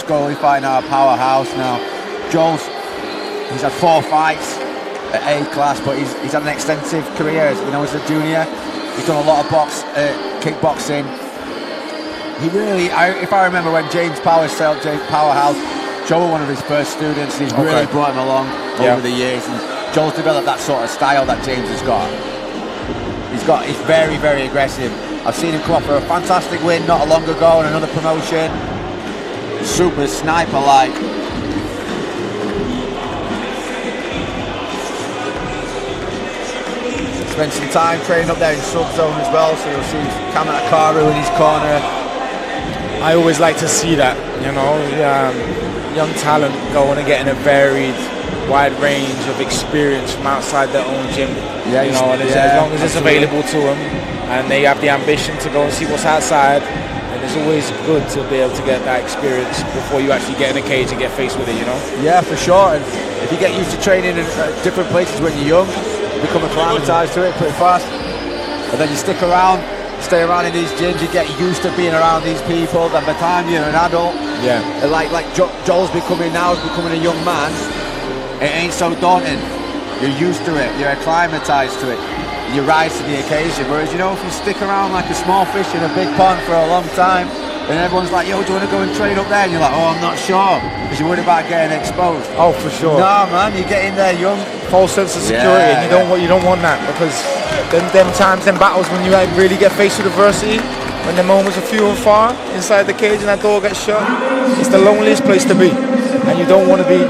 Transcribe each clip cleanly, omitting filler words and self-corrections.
Scholey fighting out of Powerhouse now. He's had 4 fights at A class, but he's had an extensive career. As a junior, he's done a lot of kickboxing. He really, if I remember when James Powerhouse, Joe was one of his first students, and he's really brought him along over the years. And Joel's developed that sort of style that James has got. He's very, very aggressive. I've seen him come off for a fantastic win not long ago in another promotion. Super sniper-like. Spent some time training up there in sub-zone as well, so you'll see Kamatakaru in his corner. I always like to see that, young talent going and getting a varied, wide range of experience from outside their own gym. Yeah, as long as it's available to them, and they have the ambition to go and see what's outside, and it's always good to be able to get that experience before you actually get in a cage and get faced with it, Yeah, for sure. And if you get used to training in different places when you're young, you become acclimatized to it pretty fast. And then you stay around in these gyms, you get used to being around these people. Then by the time you're an adult, like Joel's becoming a young man, it ain't so daunting. You're used to it, you're acclimatized to it, you rise to the occasion. Whereas, if you stick around like a small fish in a big pond for a long time, and everyone's like, yo, do you want to go and train up there? And you're like, oh, I'm not sure, because you're worried about getting exposed. Oh, for sure. No, man, you get in there young. False sense of security, and you don't want that, because them battles when you really get faced with adversity, when the moments are few and far inside the cage and that door gets shut, it's the loneliest place to be, and you don't want to be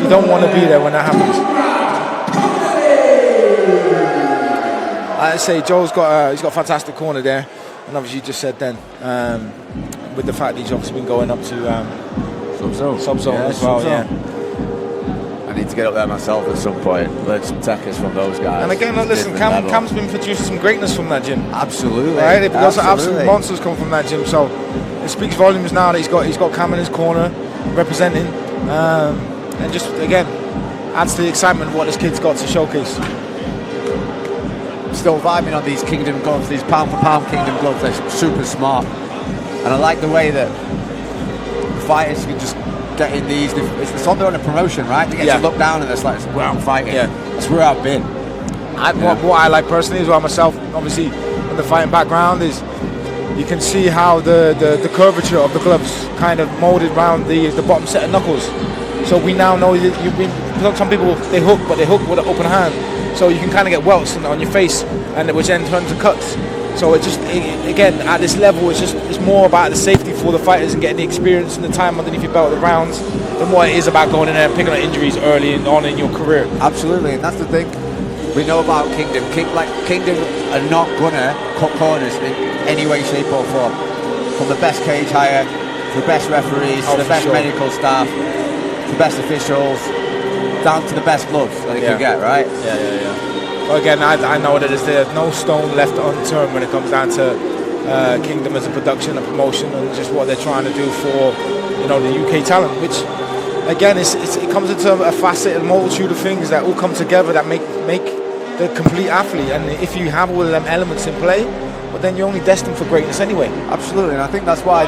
there when that happens. I say Joe's got he's got a fantastic corner there, and obviously you just said then with the fact that he's obviously been going up to sub-zone as well. I need to get up there myself at some point, learn some techniques from those guys. And again, listen, Cam's been producing some greatness from that gym. Absolutely. Right? They've got some absolute monsters come from that gym, so it speaks volumes now that he's got Cam in his corner representing, and just again adds to the excitement of what this kid's got to showcase. Still vibing on these Kingdom gloves, these pound-for-pound Kingdom gloves. They're super smart, and I like the way that fighters can just get in these. It's on a promotion, right? They get to look down and it's like, where I'm fighting. Yeah. That's where I've been. What I like personally as well myself, obviously, in the fighting background, is you can see how the curvature of the gloves kind of molded around the bottom set of knuckles. So we now know that some people they hook with an open hand. So you can kind of get welts on your face, and which then turns to cuts. So again, at this level, it's more about the safety for the fighters and getting the experience and the time underneath your belt, the rounds, than what it is about going in there and picking up injuries early on in your career. Absolutely, and that's the thing we know about Kingdom. Kingdom are not gonna cut corners in any way, shape or form. From the best cage hire, to the best referees, to the best medical staff, to the best officials, down to the best gloves that they can get, right? Yeah. Well, again, I know that there's no stone left unturned when it comes down to Kingdom as a production, a promotion, and just what they're trying to do for the UK talent. Which, again, it comes into a facet and multitude of things that all come together that make the complete athlete. And if you have all of them elements in play, well, then you're only destined for greatness anyway. Absolutely, and I think that's why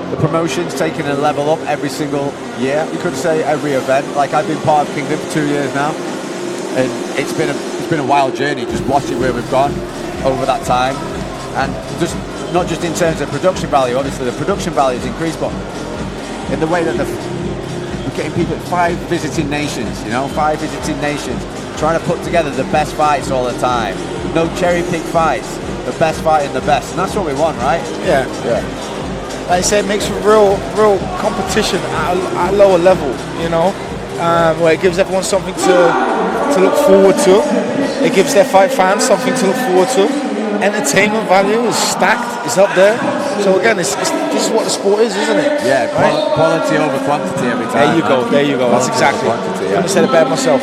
the promotion's taking a level up every single year. You could say every event. Like, I've been part of Kingdom for 2 years now, and it's been a wild journey just watching where we've gone over that time, and just not just in terms of production value. Obviously the production value has increased, but in the way that we're getting people, 5 visiting nations, 5 visiting nations, trying to put together the best fights all the time. No cherry pick fights, the best fight and the best, and that's what we want, right? Yeah. Like I said, it makes for real competition at a lower level, where it gives everyone something to look forward to. It gives their fight fans something to look forward to. Entertainment value is stacked, it's up there. So again, this is what the sport is, isn't it? Yeah, right? Quality over quantity every time. There you go. That's exactly. Quantity, Couldn't have said it better myself.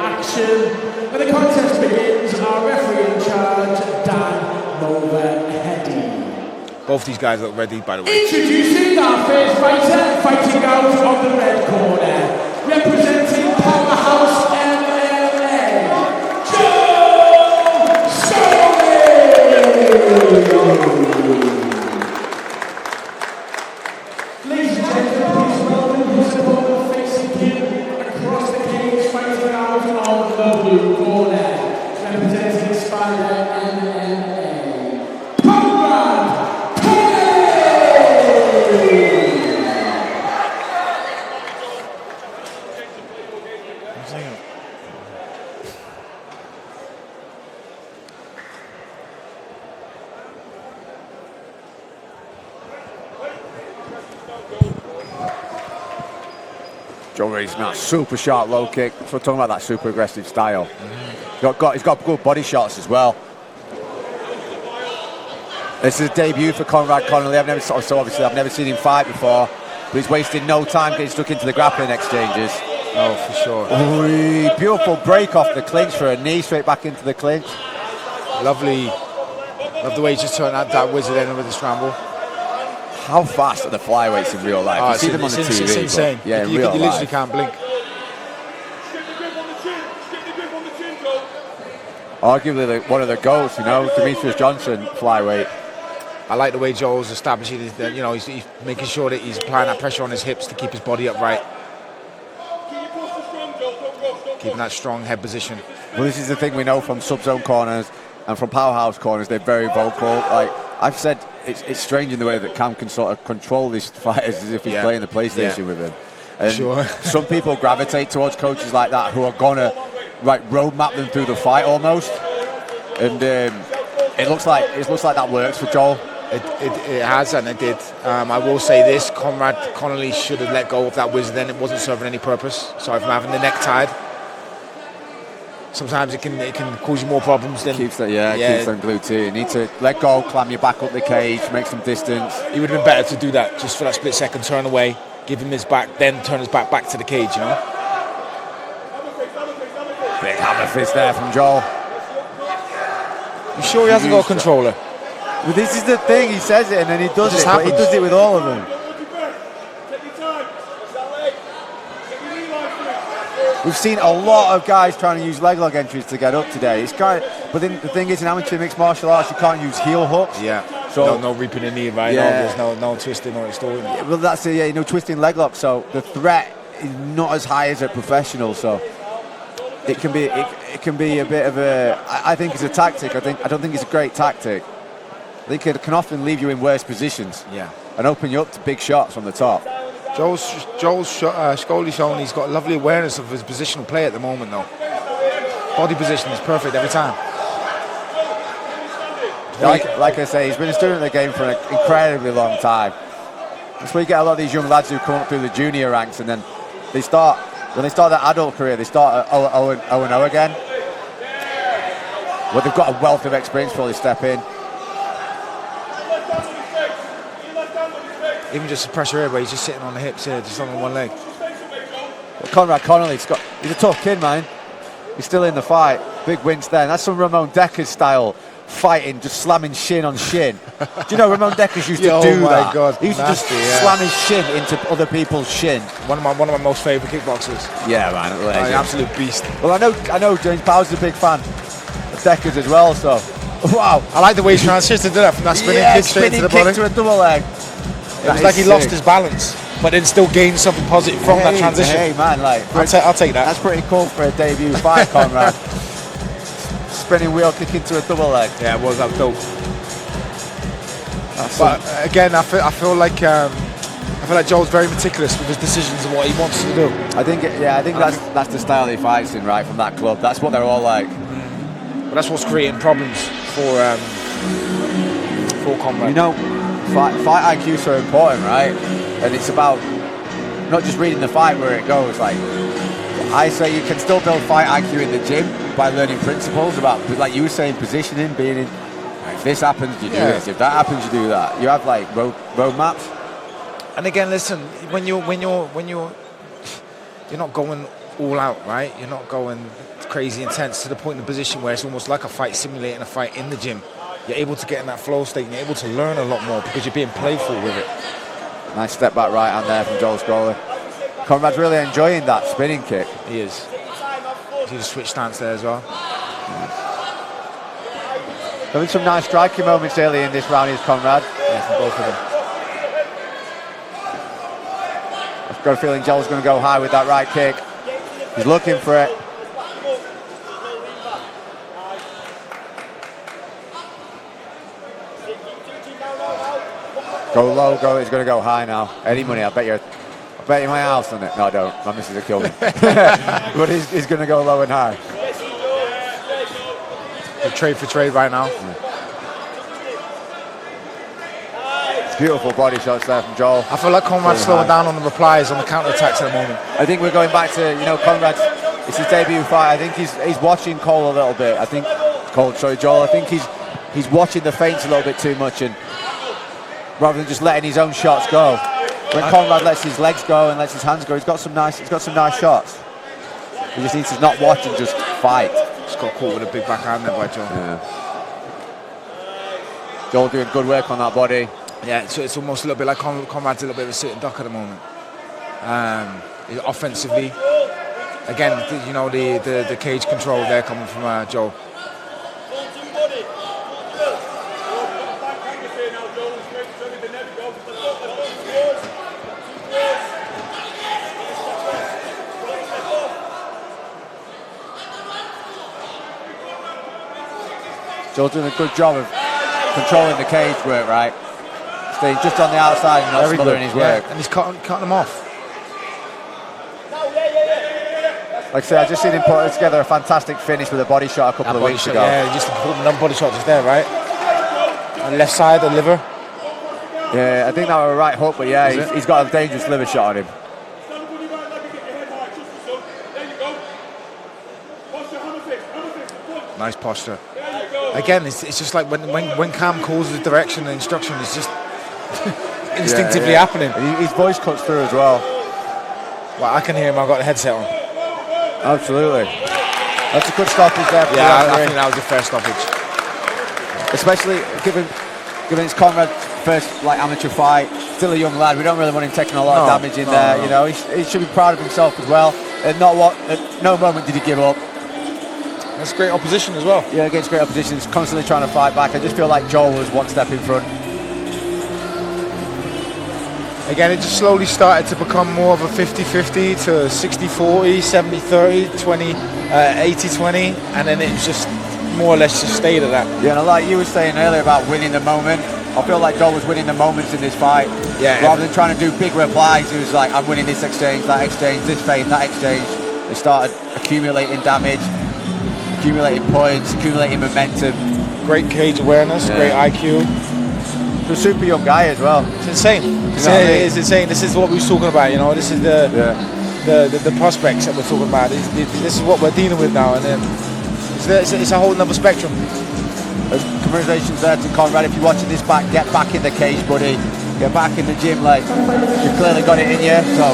Action. When the contest begins, our referee in charge, Dan Mulver-Heddy. Both these guys look ready, by the way. Introducing our first fighter, fighting out of the red corner, representing Powerhouse MMA, Joe Scholey! Joe Reed's not super sharp low kick. So we're talking about that super aggressive style. He's got good body shots as well. This is a debut for Conrad Connelly. So obviously I've never seen him fight before, but he's wasting no time getting stuck into the grappling exchanges. Oh, for sure. Ooh, beautiful break off the clinch for a knee straight back into the clinch. Lovely. Love the way he just turned that wizard in with the scramble. How fast are the flyweights in real life? You see them on the TV. It's insane. Yeah, you literally can't blink. Arguably one of the GOATs, Demetrius Johnson flyweight. I like the way Joel's establishing his, he's making sure that he's applying that pressure on his hips to keep his body upright. Keeping that strong head position. Well, this is the thing we know from sub-zone corners and from powerhouse corners. They're very vocal. Like I've said, it's strange in the way that Cam can sort of control these fighters as if he's playing the PlayStation with him. And some people gravitate towards coaches like that who are gonna roadmap them through the fight almost. And it looks like that works for Joel. It has, and it did. I will say this: Conrad Connelly should have let go of that wizard. Then it wasn't serving any purpose. Sorry from having the neck tied. Sometimes it can cause you more problems than keeps them glued to you. You need to let go, climb your back up the cage, make some distance. It would have been better to do that just for that split second, turn away, give him his back, then turn his back to the cage. Big hammer fist there from Joel. You sure he hasn't got a controller? Well, this is the thing. He says it and then he does it. But he does it with all of them. We've seen a lot of guys trying to use leg lock entries to get up today. But then the thing is, in amateur mixed martial arts, you can't use heel hooks. Yeah. So no reaping the knee, right? Yeah. There's no twisting or extorting. Yeah, well, that's it. Yeah, no twisting leg lock. So the threat is not as high as a professional. So it can be a bit of a. I think it's a tactic. I don't think it's a great tactic. I think it can often leave you in worse positions. Yeah. And open you up to big shots from the top. Joel's Scholey showing he's got lovely awareness of his positional play at the moment, though. Body position is perfect every time. Like I say, he's been a student of the game for an incredibly long time. That's where you get a lot of these young lads who come up through the junior ranks, and then when they start their adult career, they start at 0-0 again. Well, they've got a wealth of experience before they step in. Even just the pressure here, where he's just sitting on the hips here, just on one leg. Well, Conrad Connelly, he's a tough kid, man. He's still in the fight. Big wins there. That's some Ramon Deckers style fighting, just slamming shin on shin. Do you know Ramon Deckers used to do that? God, he used to just slam his shin into other people's shin. One of my most favourite kickboxers. Yeah, man, an absolute beast. Well, I know James Powers is a big fan of Deckers as well. So, wow, I like the way he transitioned to that from that spinning kick straight into the body. To a double leg. It was like he lost his balance, but then still gained something positive from that transition. Hey, man, I'll take that. That's pretty cool for a debut fight, Conrad. Spinning wheel kick into a double leg. Yeah, it was that dope. But again, I feel like Joel's very meticulous with his decisions and what he wants to do. I think that's the style he fights in, right, from that club. That's what they're all like. But that's what's creating problems for Conrad. Fight IQ is so important, right? And it's about not just reading the fight where it goes. Like I say, you can still build fight IQ in the gym by learning principles about, like you were saying, positioning, being in. If this happens, you do this. If that happens, you do that. You have like road maps. And again, listen, when you're not going all out, right? You're not going crazy intense to the point in the position where it's almost like a fight simulating a fight in the gym. You're able to get in that flow state and you're able to learn a lot more because you're being playful with it. Nice step back right hand there from Joel Scholey. Conrad's really enjoying that spinning kick. He is. See the switch stance there as well. Having some nice striking moments early in this round is Conrad. Yeah, from both of them. I've got a feeling Joel's going to go high with that right kick. He's looking for it. Go low, he's going to go high now. Any money, I bet you my house on it. No, I don't. My missus will kill me. But he's going to go low and high. Trade for trade right now. Beautiful body shots there from Joel. I feel like Conrad's slowing down on the replies, on the counter-attacks at the moment. I think we're going back to, Conrad's, it's his debut fight. I think he's watching Joel a little bit. Joel. I think he's watching the feints a little bit too much, and rather than just letting his own shots go. When Conrad lets his legs go and lets his hands go, he's got some nice shots. He just needs to not watch and just fight. Just got caught with a big backhand there by Joel. Yeah. Joel doing good work on that body. Yeah, so it's almost a little bit like Conrad's a little bit of a sitting duck at the moment. Offensively, again, the cage control there coming from Joel. Joel's doing a good job of controlling the cage work, right? Staying just on the outside and not smothering his work. And he's cutting them off. Like I said, I just seen him put together a fantastic finish with a body shot a couple of weeks ago. Yeah, just another body shot just there, right? On the left side, the liver. Yeah, I think that was a right hook, but yeah, he's got a dangerous liver shot on him. Nice posture. Again, it's just like when Cam calls the direction and instruction, it's just instinctively happening. His voice cuts through as well. Well, I can hear him. I've got the headset on. Absolutely. That's a good stoppage there. Yeah, I think that was a fair stoppage. Especially given it's Conrad's first amateur fight. Still a young lad. We don't really want him taking a lot of damage in there. No. He should be proud of himself as well. At no moment did he give up. That's great opposition as well. Yeah, against great opposition. He's constantly trying to fight back. I just feel like Joel was one step in front. Again, it just slowly started to become more of a 50-50 to 60-40, 70-30, 20, 80-20, and then it just more or less just stayed at that. Yeah, and like you were saying earlier about winning the moment, I feel like Joel was winning the moments in this fight. Yeah. Rather than trying to do big replies, he was like, I'm winning this exchange, this feint, that exchange. They started accumulating damage, accumulating points, accumulating momentum. Great cage awareness, great IQ. He's a super young guy as well. It's insane. It's insane. This is what we were talking about. This is the prospects that we're talking about. This is what we're dealing with now, and then it's a whole another spectrum. Congratulations there to Conrad. If you're watching this back, get back in the cage, buddy. Get back in the gym. You've clearly got it in you. So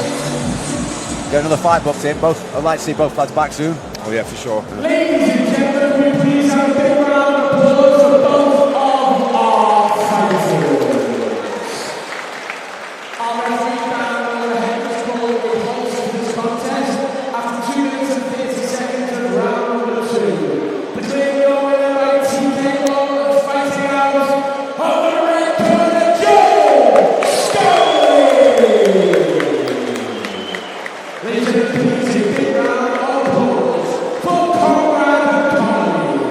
get another fight booked in. I'd like to see both lads back soon. Oh yeah, for sure. Ladies and gentlemen, please have a big round of applause for both of our fighters. Our referee down on the head was called the host of this contest after 2 minutes and 30 seconds of round number 2. Declaring your winner by TKO fighting out on the red corner, Joel Scholey. Ladies and gentlemen, please a big round of applause for Conrad and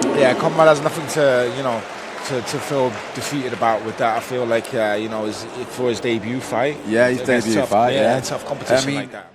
Connelly. Yeah, Conrad has nothing to feel defeated about with that. I feel like for his debut fight. Yeah, his debut fight. Yeah, tough competition like that.